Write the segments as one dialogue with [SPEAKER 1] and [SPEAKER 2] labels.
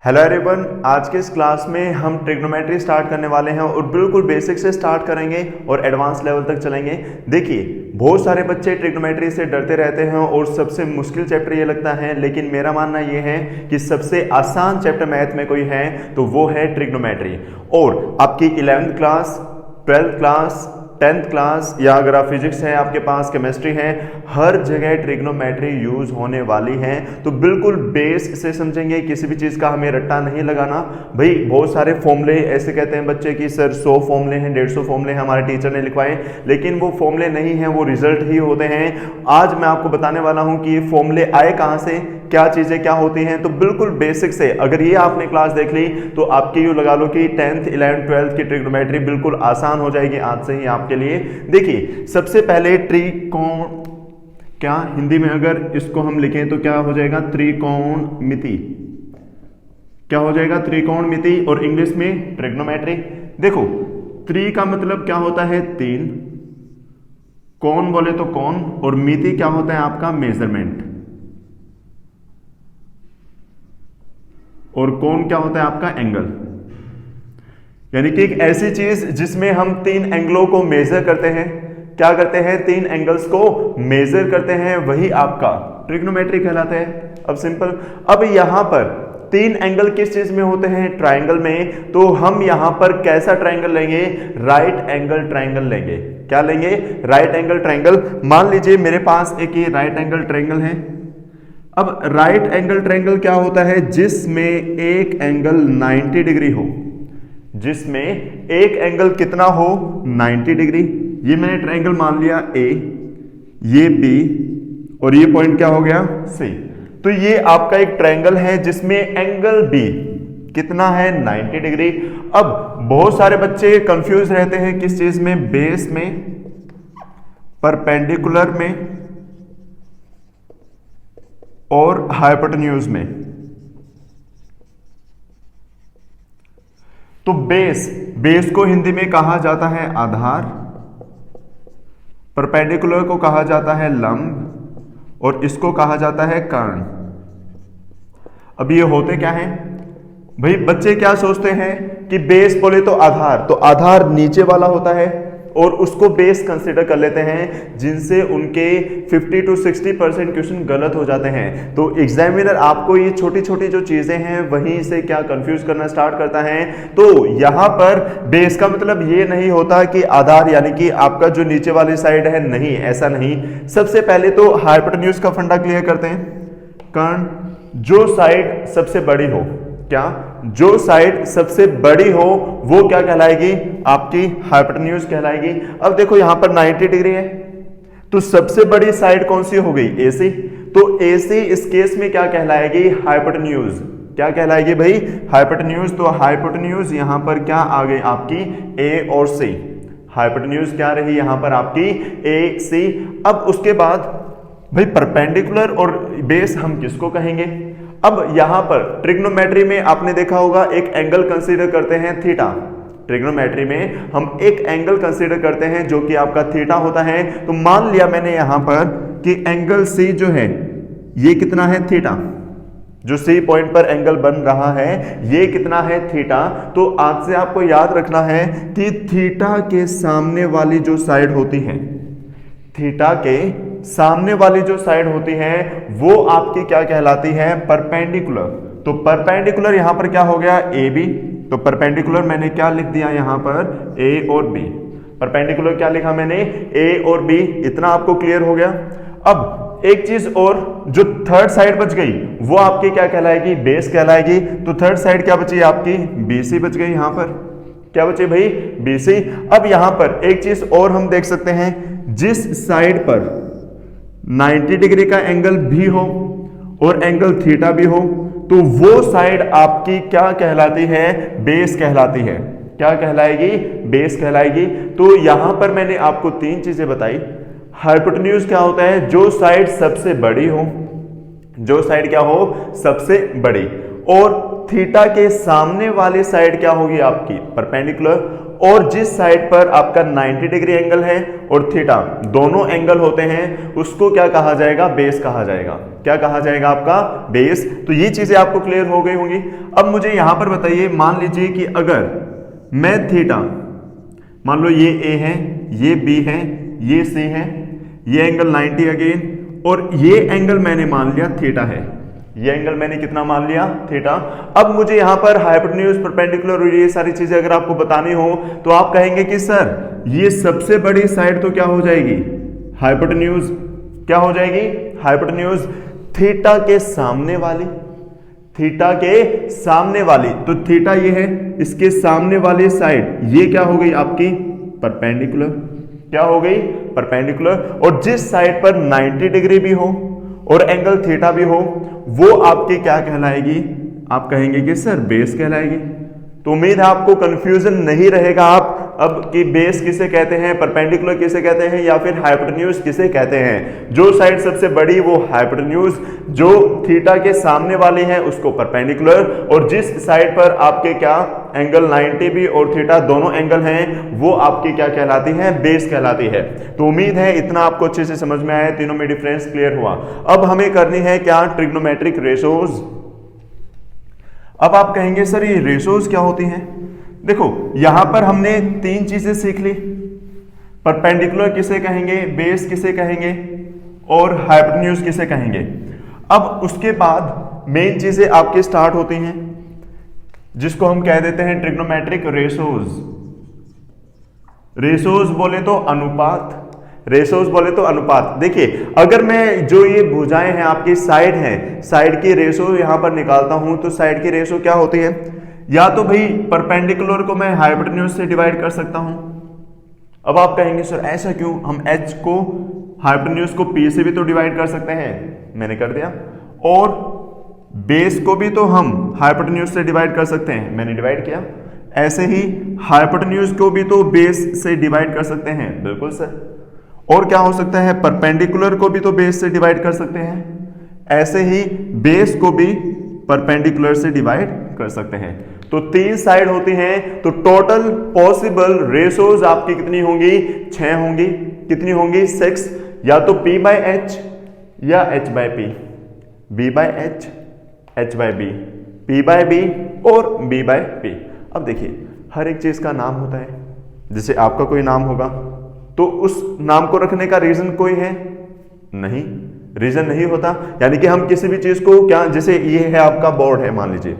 [SPEAKER 1] Hello everyone, आज के इस क्लास में हम ट्रिग्नोमेट्री स्टार्ट करने वाले हैं और बिल्कुल बेसिक से स्टार्ट करेंगे और एडवांस लेवल तक चलेंगे। देखिए, बहुत सारे बच्चे ट्रिग्नोमेट्री से डरते रहते हैं और सबसे मुश्किल चैप्टर ये लगता है, लेकिन मेरा मानना ये है कि सबसे आसान चैप्टर मैथ में कोई है तो वो है ट्रिग्नोमेट्री। और आपकी 11th class, 12th class, 10th class या अगर आप फिजिक्स है, आपके पास केमिस्ट्री है, हर जगह ट्रिग्नोमेट्री यूज होने वाली है। तो बिल्कुल बेस से समझेंगे, किसी भी चीज का हमें रट्टा नहीं लगाना। भाई बहुत सारे फॉर्मूले ऐसे कहते हैं बच्चे कि सर 100 फॉर्मूले हैं, 150 फॉर्मूले हैं हमारे टीचर ने लिखवाए, लेकिन वो फॉर्मूले नहीं हैं, वो रिजल्ट ही होते हैं। आज मैं आपको बताने वाला हूं कि ये फॉर्मूले आए कहां से, क्या चीजें क्या होती हैं। तो बिल्कुल बेसिक से अगर ये आपने क्लास देख ली तो आपकी यूं लगा लो कि 10th, 11th, 12th की ट्रिग्नोमेट्री बिल्कुल आसान हो जाएगी आज से ही आपके लिए। देखिए, सबसे पहले त्रिकोण, क्या हिंदी में अगर इसको हम लिखें तो क्या हो जाएगा, त्रिकोणमिति। क्या हो जाएगा, त्रिकोणमिति। और इंग्लिश में ट्रिग्नोमेट्री। देखो, त्रि का मतलब क्या होता है, 3, कोण बोले तो कोण, और मिति क्या होता है आपका मेजरमेंट, और कोण क्या होता है आपका एंगल। यानी कि एक ऐसी चीज जिसमें हम 3 एंगलों को मेजर करते हैं। क्या करते हैं, 3 एंगल्स को मेजर करते हैं, वही आपका ट्रिग्नोमेट्री कहलाता है। अब सिंपल, अब यहां पर 3 एंगल किस चीज में होते हैं, ट्राइंगल में। तो हम यहां पर कैसा ट्राइंगल लेंगे, राइट एंगल ट्राइंगल लेंगे। क्या लेंगे, राइट एंगल ट्राइंगल। मान लीजिए मेरे पास एक ये राइट एंगल ट्राइंगल है। अब राइट एंगल ट्राइंगल क्या होता है, जिसमें एक एंगल 90 डिग्री हो, जिसमें एक एंगल कितना हो, 90 डिग्री। ये मैंने ट्राइंगल मान लिया ए, ये बी, और ये पॉइंट क्या हो गया, सी। तो ये आपका एक ट्राइंगल है जिसमें एंगल बी कितना है, 90 डिग्री। अब बहुत सारे बच्चे कंफ्यूज रहते हैं किस चीज में, बेस में, परपेंडिकुलर में और हाइपोटेन्यूज में। तो बेस को हिंदी में कहा जाता है आधार, परपेंडिकुलर को कहा जाता है लंब, और इसको कहा जाता है कर्ण। अब ये होते क्या हैं भाई, बच्चे क्या सोचते हैं कि बेस बोले तो आधार, तो आधार नीचे वाला होता है और उसको बेस कंसीडर कर लेते हैं, जिनसे उनके 50 to 60% क्वेश्चन गलत हो जाते हैं। तो एग्जामिनर आपको ये छोटी छोटी जो चीजें हैं वहीं से क्या कंफ्यूज करना स्टार्ट करता है। तो यहां पर बेस का मतलब ये नहीं होता कि आधार यानी कि आपका जो नीचे वाली साइड है, नहीं, ऐसा नहीं। सबसे पहले तो हाइपोटेन्यूज का फंडा क्लियर करते हैं। कर्ण, जो साइड सबसे बड़ी हो, क्या, जो साइड सबसे बड़ी हो वो क्या कहलाएगी, आपकी हाइपोटेन्यूज कहलाएगी। अब देखो यहां पर 90 डिग्री है, तो सबसे बड़ी साइड कौन सी हो गई, एसी। तो एसी इस केस में क्या कहलाएगी, हाइपोटेन्यूज। क्या कहलाएगी भाई, हाइपोटेन्यूज। तो हाइपोटेन्यूज यहां पर क्या आ गई आपकी, ए और सी। हाइपोटेन्यूज क्या रही यहां पर आपकी, ए सी। अब उसके बाद भाई परपेंडिकुलर और बेस हम किसको कहेंगे। अब यहां पर ट्रिग्नोमेट्री में आपने देखा होगा एक एंगल कंसीडर करते हैं थीटा। ट्रिग्नोमेट्री में हम एक एंगल कंसीडर करते हैं जो कि आपका थीटा होता है। तो मान लिया मैंने यहां पर कि एंगल सी जो है ये कितना है, थीटा। जो सी पॉइंट पर एंगल बन रहा है ये कितना है, थीटा। तो आज से आपको याद रखना है कि थीटा के सामने वाली जो साइड होती है, थीटा के सामने वाली जो साइड होती है वो आपकी क्या कहलाती है, परपेंडिकुलर। तो परपेंडिकुलर यहां पर क्या हो गया, ए बी। तो परपेंडिकुलर मैंने क्या लिख दिया यहां पर, ए और बी। परपेंडिकुलर क्या लिखा मैंने, ए और बी। इतना आपको क्लियर हो गया। अब एक चीज और, जो थर्ड साइड बच गई वो आपकी क्या कहलाएगी, बेस कहलाएगी। तो थर्ड साइड क्या बची आपकी, बीसी बच गई। यहां पर क्या बचे भाई, बीसी। अब यहां पर एक चीज और हम देख सकते हैं, जिस साइड पर 90 डिग्री का एंगल भी हो और एंगल थीटा भी हो, तो वो साइड आपकी क्या कहलाती है, बेस कहलाती है। क्या कहलाएगी, बेस कहलाएगी। तो यहां पर मैंने आपको 3 चीजें बताई। हाइपोटेन्यूज क्या होता है, जो साइड सबसे बड़ी हो, जो साइड क्या हो, सबसे बड़ी। और थीटा के सामने वाली साइड क्या होगी आपकी परपेंडिकुलर, और जिस साइड पर आपका 90 डिग्री एंगल है और थीटा दोनों एंगल होते हैं उसको क्या कहा जाएगा, बेस कहा जाएगा। क्या कहा जाएगा आपका, बेस। तो ये चीजें आपको क्लियर हो गई होंगी। अब मुझे यहां पर बताइए, मान लीजिए कि अगर मैं थीटा, मान लो ये ए है, ये बी है, ये सी है, ये एंगल 90 अगेन, और ये एंगल मैंने मान लिया थीटा है, ये एंगल मैंने कितना मान लिया, थीटा। अब मुझे यहां पर हाइपोटेन्यूज, परपेंडिकुलर और ये सारी चीजें अगर आपको बतानी हो तो आप कहेंगे कि सर ये सबसे बड़ी साइड तो क्या हो जाएगी, हाइपोटेन्यूज। क्या हो जाएगी, हाइपोटेन्यूज। थीटा के सामने वाली, थीटा के सामने वाली, तो थीटा ये है, इसके सामने वाली साइड ये क्या हो गई आपकी परपेंडिकुलर। क्या हो गई, परपेंडिकुलर। और जिस साइड पर 90 डिग्री भी हो और एंगल थीटा भी हो वो आपकी क्या कहलाएगी, आप कहेंगे कि सर बेस कहलाएगी। तो उम्मीद है आपको कंफ्यूजन नहीं रहेगा आप अब कि बेस किसे कहते हैं, परपेंडिकुलर किसे कहते हैं, या फिर हाइपोटेन्यूज किसे कहते हैं। जो साइड सबसे बड़ी वो हाइपोटेन्यूज, जो थीटा के सामने वाली है उसको परपेंडिकुलर, और जिस साइड पर आपके क्या एंगल 90 भी और थीटा दोनों एंगल हैं वो आपकी क्या कहलाती है, बेस कहलाती है। तो उम्मीद है इतना आपको अच्छे से समझ में आया, तीनों में डिफरेंस क्लियर हुआ। अब हमें करनी है क्या, ट्रिग्नोमेट्रिक रेशोज। अब आप कहेंगे सर ये रेशोज क्या होती हैं। देखो यहां पर हमने तीन चीजें सीख ली, परपेंडिकुलर किसे कहेंगे, बेस किसे कहेंगे, और हाइपोटेन्यूज किसे कहेंगे। अब उसके बाद मेन चीजें आपकी स्टार्ट होती हैं जिसको हम कह देते हैं ट्रिग्नोमेट्रिक रेशोज। रेशोज बोले तो अनुपात, रेशोज बोले तो अनुपात। देखिए अगर मैं जो ये भुजाएं हैं आपकी साइड हैं, साइड की रेशो यहां पर निकालता हूं तो साइड की रेशो क्या होती है, या तो भाई परपेंडिकुलर को मैं हाइपोटेन्यूज से डिवाइड कर सकता हूं। अब आप कहेंगे सर ऐसा क्यों, हम h को हाइपोटेन्यूज को p से भी तो डिवाइड कर सकते हैं, मैंने कर दिया। और बेस को भी तो हम हाइपोटेन्यूज से डिवाइड कर सकते हैं, मैंने डिवाइड किया। ऐसे ही हाइपोटेन्यूज को भी तो बेस से डिवाइड कर सकते हैं, बिल्कुल सर। और क्या हो सकता है, परपेंडिकुलर को भी तो बेस से डिवाइड कर सकते हैं, ऐसे ही बेस को भी परपेंडिकुलर से डिवाइड कर सकते हैं। तो तीन साइड होती हैं, तो टोटल पॉसिबल रेशोज आपकी कितनी होंगी, 6 होंगी। कितनी होंगी, 6। या तो p बाय एच या h by P, b by H, h by B, p by B और b बाय पी। अब देखिए हर एक चीज का नाम होता है, जैसे आपका कोई नाम होगा तो उस नाम को रखने का रीजन कोई है नहीं, रीजन नहीं होता। यानी कि हम किसी भी चीज को क्या, जैसे ये है आपका बोर्ड है मान लीजिए,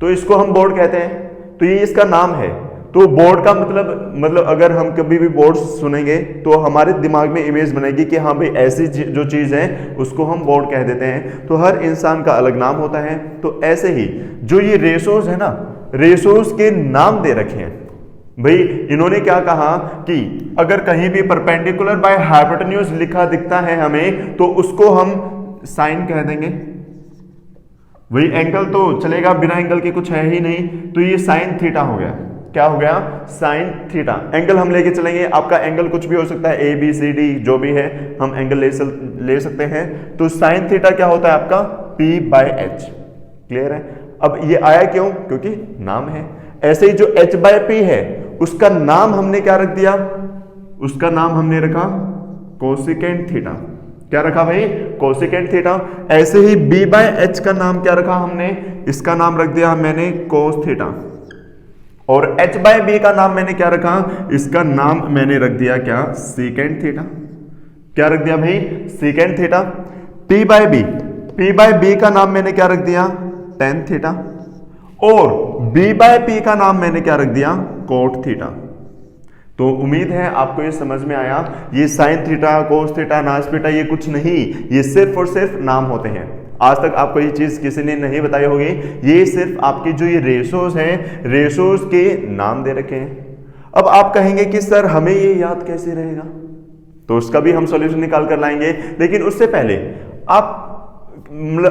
[SPEAKER 1] तो इसको हम बोर्ड कहते हैं, तो ये इसका नाम है। तो बोर्ड का मतलब अगर हम कभी भी बोर्ड सुनेंगे तो हमारे दिमाग में इमेज बनेगी कि हाँ भाई ऐसी जो चीज है उसको हम बोर्ड कह देते हैं। तो हर इंसान का अलग नाम होता है। तो ऐसे ही जो ये रेशोज है ना, रेशोज के नाम दे रखे हैं भाई। इन्होंने क्या कहा कि अगर कहीं भी परपेंडिकुलर बाय हाइपोटेन्यूज लिखा दिखता है हमें तो उसको हम साइन कह देंगे। वही एंगल तो चलेगा, बिना एंगल के कुछ है ही नहीं, तो ये साइन थीटा हो गया। क्या हो गया, साइन थीटा। एंगल हम लेके चलेंगे, आपका एंगल कुछ भी हो सकता है, ए बी सी डी जो भी है हम एंगल ले सकते हैं। तो साइन थीटा क्या होता है आपका, p बाय एच। क्लियर है। अब ये आया क्यों, क्योंकि नाम है। ऐसे ही जो h बाय पी है उसका नाम हमने क्या रख दिया, उसका नाम हमने रखा कोसिकेंट थीटा। क्या रखा भाई, कोसिकेंट थीटा। ऐसे ही b बाय एच का नाम क्या रखा हमने, इसका नाम रख दिया मैंने कोस थीटा। और h बाय बी का नाम मैंने क्या रखा, इसका नाम मैंने रख दिया क्या, सीकेंट थीटा। क्या रख दिया भाई, secant theta. p by B का नाम मैंने क्या रख दिया, टेन थीटा। और b बाय पी का नाम मैंने क्या रख दिया, कोट थीटा। तो उम्मीद है आपको ये समझ में आया। ये साइन थीटा, कोस थीटा, नास थीटा ये कुछ नहीं, ये सिर्फ और सिर्फ नाम होते हैं। आज तक आपको ये चीज किसी ने नहीं बताई होगी। ये सिर्फ आपकी जो ये रेशोज हैं, रेशोज के नाम दे रखे हैं। अब आप कहेंगे कि सर हमें ये याद कैसे रहेगा, तो उसका भी हम सॉल्यूशन निकाल कर लाएंगे। लेकिन उससे पहले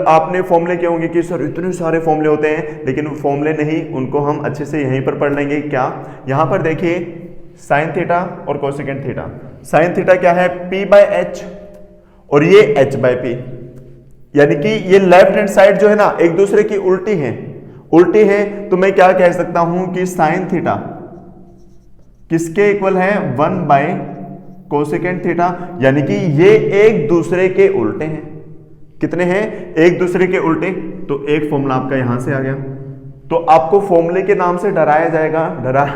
[SPEAKER 1] आपने फॉर्मूले क्या होंगे कि सर इतने सारे फॉर्मूले होते हैं, लेकिन फॉर्मूले नहीं, उनको हम अच्छे से यहीं पर पढ़ लेंगे। क्या, यहां पर देखिए साइन थीटा और कोसेकेंट थीटा। साइन थीटा क्या है, p बाय एच, और ये h बाय पी। यानी कि ये लेफ्ट हैंड साइड जो है ना एक दूसरे की उल्टी है। उल्टी है तो मैं क्या कह सकता हूं कि साइन थीटा किसके इक्वल है 1 बाय कोसेकेंट थीटा, यानी कि ये एक दूसरे के उल्टे हैं। कितने हैं? एक दूसरे के उल्टे। तो एक फॉर्मूला आपका यहां से आ गया। तो आपको फॉर्मूले के नाम से डराया जाएगा,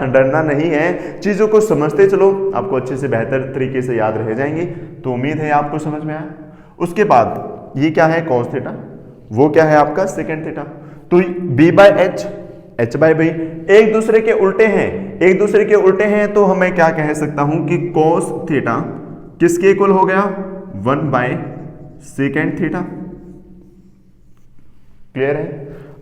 [SPEAKER 1] डरना नहीं है, चीजों को समझते चलो, आपको अच्छे से बेहतर तरीके से याद रह जाएंगी। तो उम्मीद है आपको समझ में आया। उसके बाद ये क्या है कॉस थीटा, वो क्या है आपका सेकेंड थीटा। तो b by H, h by B एक दूसरे के उल्टे हैं, एक दूसरे के उल्टे हैं, तो हमें क्या कह सकता हूं कि cos थीटा किसके इक्वल हो गया 1 बाय सेकेंड थीटा। क्लियर है?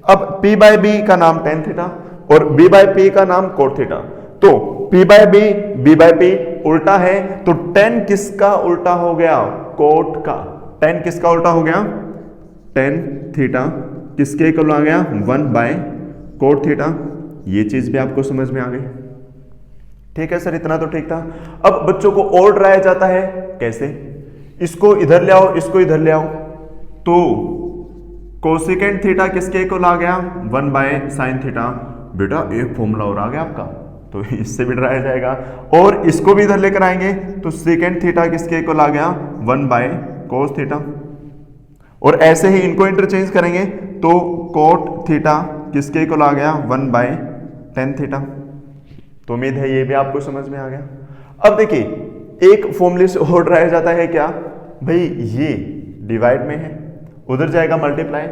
[SPEAKER 1] अब p बाय बी का नाम tan थीटा और b बाय p का नाम cot थीटा। तो p by B, b by p उल्टा है, तो tan किसका उल्टा हो गया? cot का। tan किसका उल्टा हो गया? tan थीटा किसके इक्वल आ गया 1 बाय कोट थीटा। ये चीज भी आपको समझ में आ गई। ठीक है सर, इतना तो ठीक था। अब बच्चों को और डराया जाता है, कैसे? इसको इधर ले आओ, इसको इधर ले आओ, तो कोसेकेंट थीटा किसके इक्वल आ गया 1 बाय साइन थीटा। बेटा एक फॉर्मूला और आ गया आपका, तो इससे भी डराया जाएगा। और इसको भी इधर लेकर आएंगे तो सेकेंड थीटा किसके इक्वल आ गया 1 बाय कोस थीटा। और ऐसे ही इनको इंटरचेंज करेंगे तो कोट थीटा किसके इक्वल आ गया 1 बाय टेन थीटा। तो उम्मीद है ये भी आपको समझ में आ गया। अब देखिए एक फॉर्मूले से और डराया जाता है क्या भाई, ये डिवाइड में है, उधर जाएगा मल्टीप्लाई,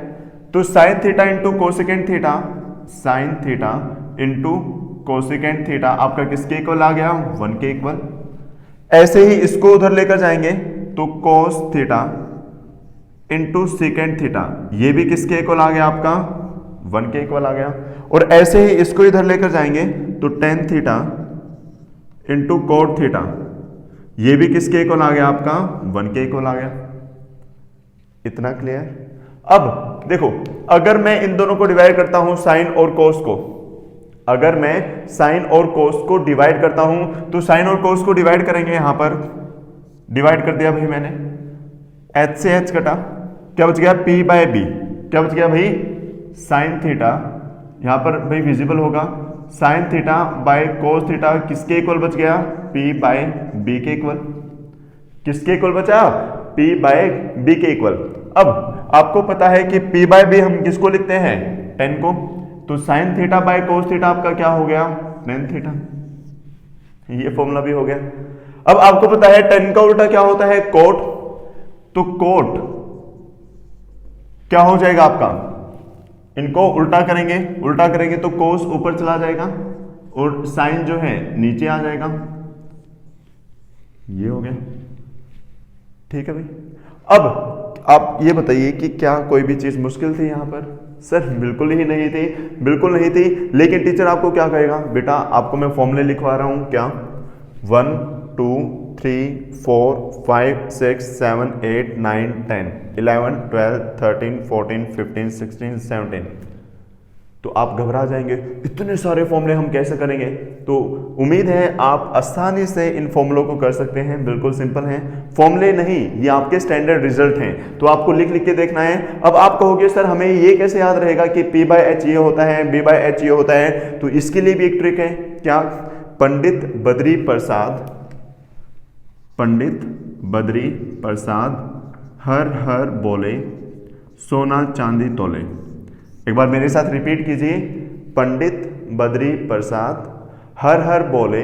[SPEAKER 1] तो sine theta into cosecant theta, sine theta into cosecant theta आपका किसके इक्वल आ गया 1 के इक्वल। ऐसे ही इसको उधर लेकर जाएंगे तो cos theta into second theta, ये भी किसके इक्वल आ गया आपका 1 के इक्वल आ गया। और ऐसे ही इसको इधर लेकर जाएंगे तो tan theta into cot theta, ये भी किसके इक्वल आ गया आपका 1 के इक्वल आ गया। इतना क्लियर? अब देखो अगर मैं इन दोनों को डिवाइड करता हूं साइन और कोस को, अगर मैं साइन और कोस को डिवाइड करता हूं तो साइन और कोस को डिवाइड करेंगे, यहां पर डिवाइड कर दिया भाई मैंने, h से h कटा, क्या बच गया p बाय बी, क्या बच गया भाई साइन थीटा, यहां पर भाई विजिबल होगा, sine theta by cos theta किसके इक्वल बच गया p बाय बी के इक्वल। किसके इक्वल बचा? p बाय बी के इक्वल। अब आपको पता है कि p बाय बी हम किसको लिखते हैं 10 को, तो sine theta by cos theta आपका क्या हो गया tan थीटा। ये फॉर्मूला भी हो गया। अब आपको पता है tan का उल्टा क्या होता है कोट, तो कोट क्या हो जाएगा आपका, इनको उल्टा करेंगे तो कोस ऊपर चला जाएगा और साइन जो है नीचे आ जाएगा। ये हो गया। ठीक है भाई। अब आप ये बताइए कि क्या कोई भी चीज मुश्किल थी यहां पर? सर बिल्कुल ही नहीं थी, बिल्कुल नहीं थी। लेकिन टीचर आपको क्या कहेगा, बेटा आपको मैं फॉर्मूले लिखवा रहा हूं, क्या 1 2 3 4 5 6 7 8 9 10 11 12 13 14 15 16 17, तो आप घबरा जाएंगे, इतने सारे फॉर्मूले हम कैसे करेंगे? तो उम्मीद है आप आसानी से इन फॉर्मूलों को कर सकते हैं, बिल्कुल सिंपल हैं। फॉर्मूले नहीं, ये आपके स्टैंडर्ड रिजल्ट हैं, तो आपको लिख लिख के देखना है। अब आप कहोगे सर हमें ये कैसे याद रहेगा कि p बाय एच ये होता है, b बाय एच ये होता है, तो इसके लिए भी एक ट्रिक है। क्या? पंडित बद्री प्रसाद हर बोले सोना चांदी तोले। एक बार मेरे साथ रिपीट कीजिए, पंडित बद्री प्रसाद हर बोले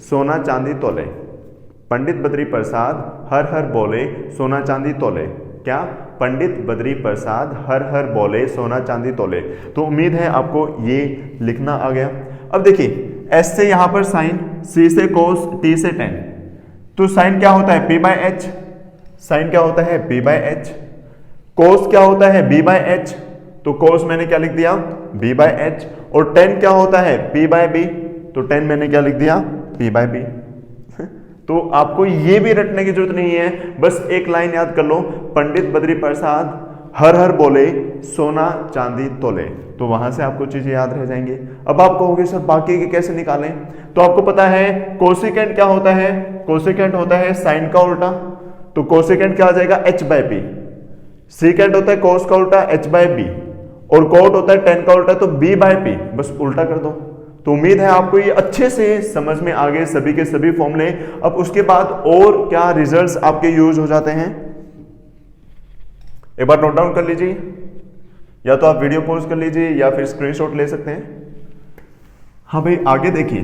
[SPEAKER 1] सोना चांदी तोले। पंडित बद्री प्रसाद हर बोले सोना चांदी तोले। क्या? पंडित बद्री प्रसाद हर बोले सोना चांदी तोले। तो उम्मीद है आपको ये लिखना आ गया। अब देखिए एस से यहां पर साइन, सी से कोस, टी से टेन, तो साइन क्या होता है p बाय एच, साइन क्या होता है p बाय एच, कोस क्या होता है b बाय एच, तो कोस मैंने क्या लिख दिया b बाय एच, और टेन क्या होता है p बाय बी, तो टेन मैंने क्या लिख दिया p बाय बी। तो आपको ये भी रटने की जरूरत नहीं है, बस एक लाइन याद कर लो, पंडित बद्री प्रसाद हर बोले सोना चांदी तोले, तो वहां से आपको चीजें याद रह जाएंगे। अब आप कहोगे सर बाकी के कैसे निकालें? तो आपको पता है कोसेकेंट क्या होता है, कोसेकेंट होता है साइन का उल्टा, तो कोसेकेंट क्या आ जाएगा h बाय पी। सेकेंट होता है कोस का उल्टा h बाय बी, और कोट होता है 10 का उल्टा, तो b बाय p, बस उल्टा कर दो। तो उम्मीद है आपको ये अच्छे से समझ में आ गए सभी के सभी फॉर्मूले। अब उसके बाद और क्या रिजल्ट्स आपके यूज हो जाते हैं, एक बार नोट डाउन कर लीजिए, या तो आप वीडियो पॉज कर लीजिए या फिर स्क्रीनशॉट ले सकते हैं। हाँ भाई आगे देखिए,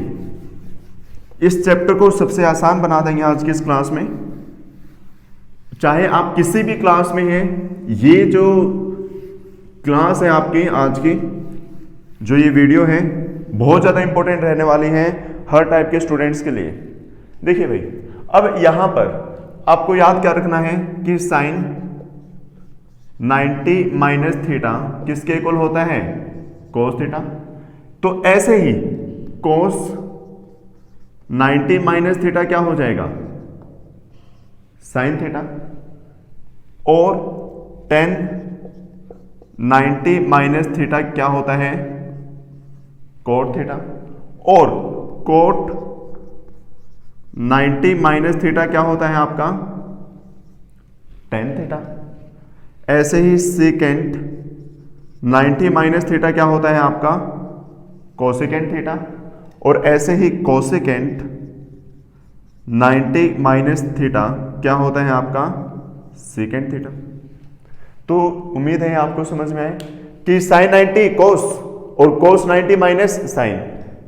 [SPEAKER 1] इस चैप्टर को सबसे आसान बना देंगे आज की इस क्लास में। चाहे आप किसी भी क्लास में हैं, ये जो क्लास है आपकी आज की, जो ये वीडियो है, बहुत ज़्यादा इंपॉर्टेंट रहने वाली है हर टाइप के स्टूडेंट्स के लिए। देखिए भाई, अब यहां पर आपको याद क्या रखना है कि साइन 90 माइनस थीटा किसके इक्वल होता है, कोस थीटा। तो ऐसे ही कोस 90 माइनस थीटा क्या हो जाएगा, साइन थीटा, और 10 90 माइनस थीटा क्या होता है, कोट थीटा, और कोट 90 माइनस थीटा क्या होता है आपका, टेन थीटा। ऐसे ही सेकेंड 90 माइनस थीटा क्या होता है आपका, कोसेकेंट थीटा, और ऐसे ही कोसेकेंट 90 माइनस थीटा क्या होता है आपका, सेकेंट थीटा। तो उम्मीद है आपको समझ में आए कि साइन 90 कोस और cos 90 minus sine,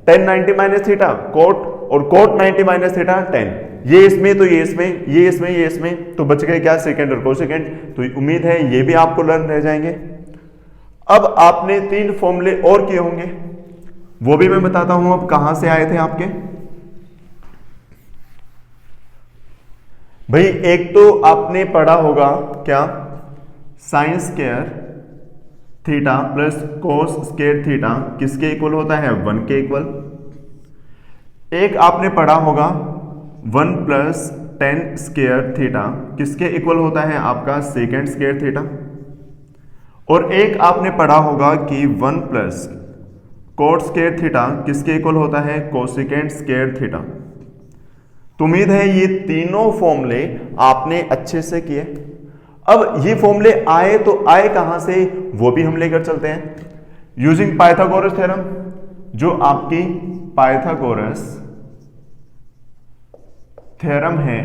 [SPEAKER 1] tan 90 minus theta cot, और कोट 90 माइनस थीटा टेन। ये इसमें तो ये इसमें, ये इसमें ये इसमें, तो बच गए क्या, सेकेंड और कोसेकेंट। तो उम्मीद है ये भी आपको लर्न रह जाएंगे। अब आपने 3 फॉर्मूले और किए होंगे, वो भी मैं बताता हूं अब कहां से आए थे आपके। भाई एक तो आपने पढ़ा होगा क्या, sign square theta plus cos square theta किसके इक्वल होता है, 1 के इक्वल। एक आपने पढ़ा होगा 1 प्लस 10 स्क्वायर थीटा किसके इक्वल होता है आपका, सेकेंड स्क्वायर थीटा। और एक आपने पढ़ा होगा कि 1 प्लस कोट स्क्वायर थीटा किसके इक्वल होता है, कोसेकेंट स्क्वायर थीटा। तो उम्मीद है ये तीनों फॉर्मूले आपने अच्छे से किए। अब ये फॉर्मूले आए तो आए कहां से, वो भी हम लेकर चलते हैं। यूजिंग पाइथागोरस थ्योरम, जो आपकी पाइथागोरस थ्योरम है,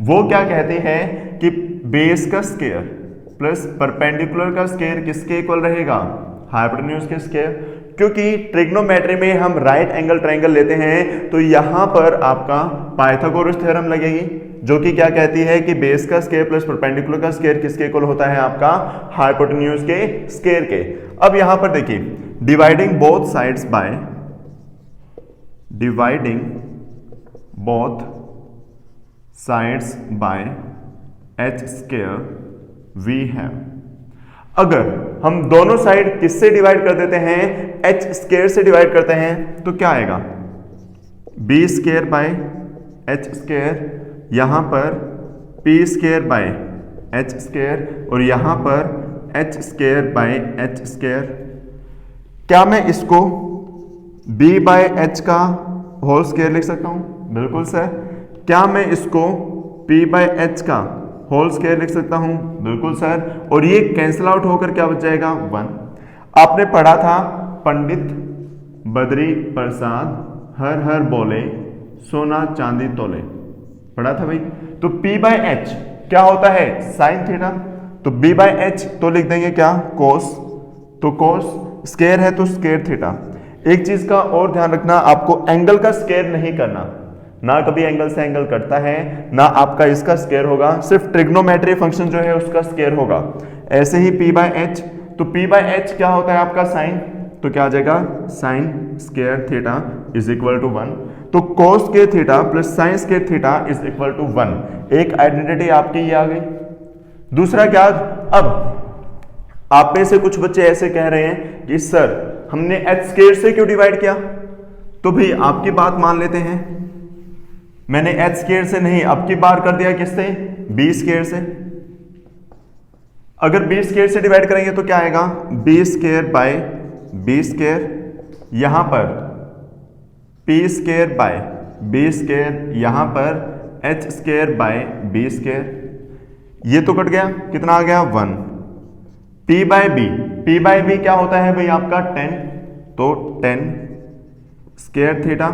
[SPEAKER 1] वो क्या कहती है कि बेस का स्क्वायर प्लस परपेंडिकुलर का स्क्वायर किसके इक्वल रहेगा, हाइपोटेन्यूज के स्क्वायर। क्योंकि ट्रिग्नोमेट्री में हम राइट एंगल ट्रायंगल लेते हैं, तो यहां पर आपका पाइथागोरस थ्योरम लगेगी, जो कि क्या कहती है कि बेस का स्क्वायर प्लस परपेंडिकुलर का स्क्वायर किसके इक्वल होता है आपका, हाइपोटेन्यूज के स्क्वायर के। अब यहां पर देखिए, dividing both sides by, dividing both sides by h square we have. अगर हम दोनों साइड किससे डिवाइड कर देते हैं, h स्क्वायर से डिवाइड करते हैं, तो क्या आएगा, b square bye h square, यहां पर p square bye h square, और यहां पर h square bye h square. क्या मैं इसको b बाय h का होल स्क्वायर लिख सकता हूं, बिल्कुल सर। क्या मैं इसको p बाय h का होल स्क्वायर लिख सकता हूं, बिल्कुल सर। और ये कैंसिल आउट होकर क्या बच जाएगा, 1। आपने पढ़ा था पंडित बद्री प्रसाद हर हर बोले सोना चांदी तोले, पढ़ा था भाई। तो p बाय h क्या होता है, साइन थीटा, तो b बाय h तो लिख देंगे क्या, कोस, तो कोस स्क्वायर है तो स्क्वायर थीटा। एक चीज का और ध्यान रखना, आपको एंगल का स्क्वायर नहीं करना, ना कभी एंगल से एंगल कटता है, ना आपका इसका स्क्वायर होगा, सिर्फ ट्रिग्नोमेट्री फंक्शन जो है उसका स्क्वायर होगा। ऐसे ही p बाय h, तो p बाय h क्या होता है आपका, साइन, तो क्या आ जाएगा, sine square theta is equal to 1। तो cos square theta plus sine square theta is equal to 1। एक आइडेंटिटी आपकी ये आ गई। दूसरा क्या, अब आप में से कुछ बच्चे ऐसे कह रहे हैं कि सर हमने h स्क्वायर से क्यों डिवाइड किया, तो भाई आपकी बात मान लेते हैं, मैंने h स्क्वायर से नहीं, अब की बार कर दिया किससे, b स्क्वायर से। अगर b स्क्वायर से डिवाइड करेंगे तो क्या आएगा, b square by b square, यहां पर p square by b square, यहां पर h square by b square. ये तो कट गया, कितना आ गया, 1। p बाय b p बाई बी क्या होता है भाई आपका 10, तो 10 स्क्वायर थीटा,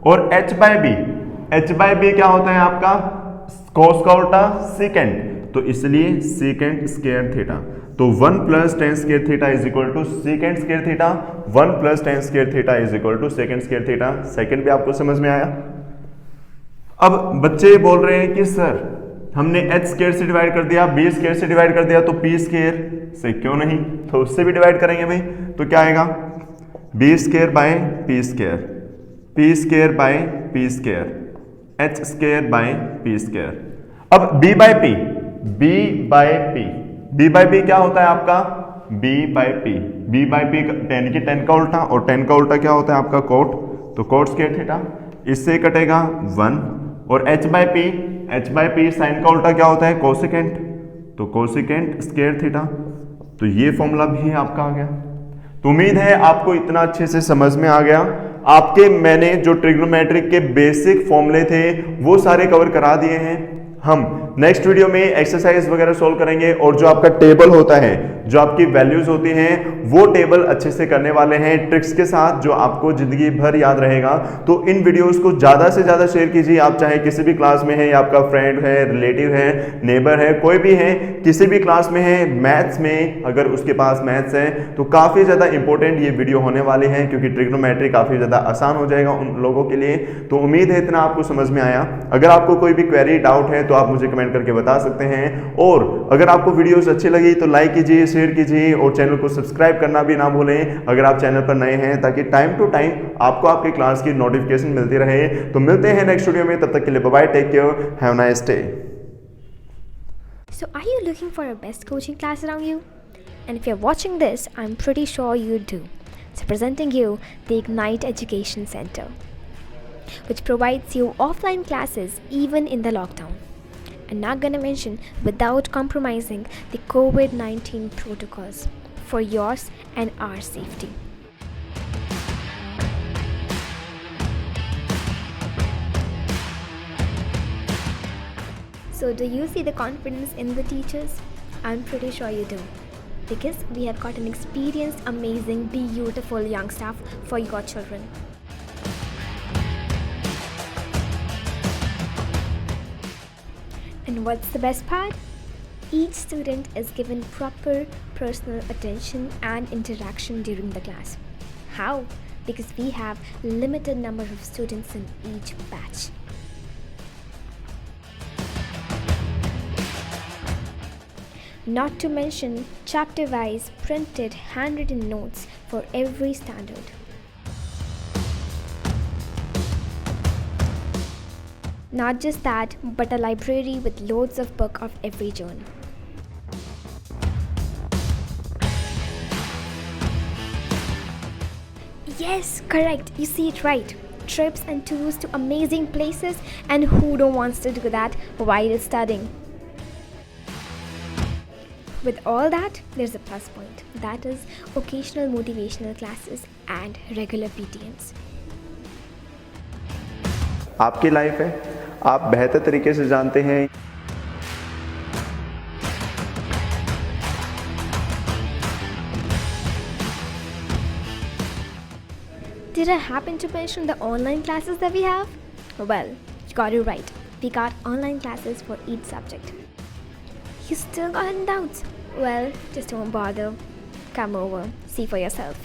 [SPEAKER 1] और h बाई बी क्या होता है आपका cos का उल्टा सेकेंड, तो इसलिए सेकेंड स्क्वायर थीटा, तो 1 plus tan square theta is equal to second square theta, 1 plus tan square theta is equal to second square theta. Second भी आपको समझ में आया। अब बच्चे बोल रहे हैं कि सर हमने h स्क्वायर से डिवाइड कर दिया, b स्क्वायर से डिवाइड कर दिया, तो p स्क्वायर से क्यों नहीं, तो उससे भी डिवाइड करेंगे भाई, तो क्या आएगा b square by p square, p square by p square, h square by p square. अब b by p, b by p क्या होता है आपका b बाय p 10 की 10 का उल्टा, और 10 का उल्टा क्या होता है आपका कोट, तो कोट स्क्वायर थीटा, इससे कटेगा 1, और h बाय p साइन का उल्टा क्या होता है कोसेकेंट, तो कोसेकेंट स्क्वायर थीटा, तो ये फॉर्मूला भी आपका आ गया। तो उम्मीद है आपको इतना अच्छे से समझ में आ गया। आपके मैंने जो ट्रिग्नोमेट्रिक के बेसिक फॉर्मूले थे वो सारे कवर करा दिए हैं। हम नेक्स्ट वीडियो में एक्सरसाइज वगैरह सोल्व करेंगे, और जो आपका टेबल होता है, जो आपकी वैल्यूज होती हैं, वो टेबल अच्छे से करने वाले हैं ट्रिक्स के साथ, जो आपको जिंदगी भर याद रहेगा। तो इन वीडियोस को ज्यादा से ज्यादा शेयर कीजिए। आप चाहे किसी भी क्लास में है, या आपका फ्रेंड है, रिलेटिव है, नेबर है, कोई भी है, किसी भी क्लास में है, मैथ्स में अगर उसके पास मैथ्स है तो काफी ज्यादा इंपॉर्टेंट ये वीडियो होने वाले हैं, क्योंकि ट्रिग्नोमेट्री काफी ज्यादा आसान हो जाएगा उन लोगों के लिए। तो उम्मीद है इतना आपको समझ में आया। अगर आपको कोई भी क्वेरी डाउट है तो आप मुझे कमेंट करके बता सकते हैं, और अगर आपको वीडियोस अच्छी लगी तो लाइक कीजिए, शेयर कीजिए, और चैनल को सब्सक्राइब करना भी ना भूलें अगर आप चैनल पर नए हैं, ताकि टाइम टू टाइम आपको आपके क्लास की नोटिफिकेशन मिलती रहे। तो मिलते हैं नेक्स्ट वीडियो में, तब तक के लिए bye bye, take care, have a nice day.
[SPEAKER 2] So are you looking for a best coaching class around you? And if you're watching this, I'm pretty sure you do. So presenting you the Ignite Education Center, which provides you offline classes even in the lockdown. And not gonna mention without compromising the COVID-19 protocols for yours and our safety. So do you see the confidence in the teachers? I'm pretty sure you do, because we have got an experienced, amazing, beautiful young staff for your children. And what's the best part? Each student is given proper personal attention and interaction during the class. How? Because we have limited number of students in each batch. Not to mention chapter-wise printed handwritten notes for every standard. Not just that, but a library with loads of books of every genre. Yes, correct. You see it right. Trips and tours to amazing places, and who don't wants to do that while studying? With all that, there's a plus point. That is occasional motivational classes and regular PTMs.
[SPEAKER 1] आपकी life है, आप बेहतर तरीके से जानते हैं।
[SPEAKER 2] Did I happen to mention the online classes that we have? Well, you got it right. We got online classes for each subject. You still got any doubts? Well, just don't bother. Come over, see for yourself.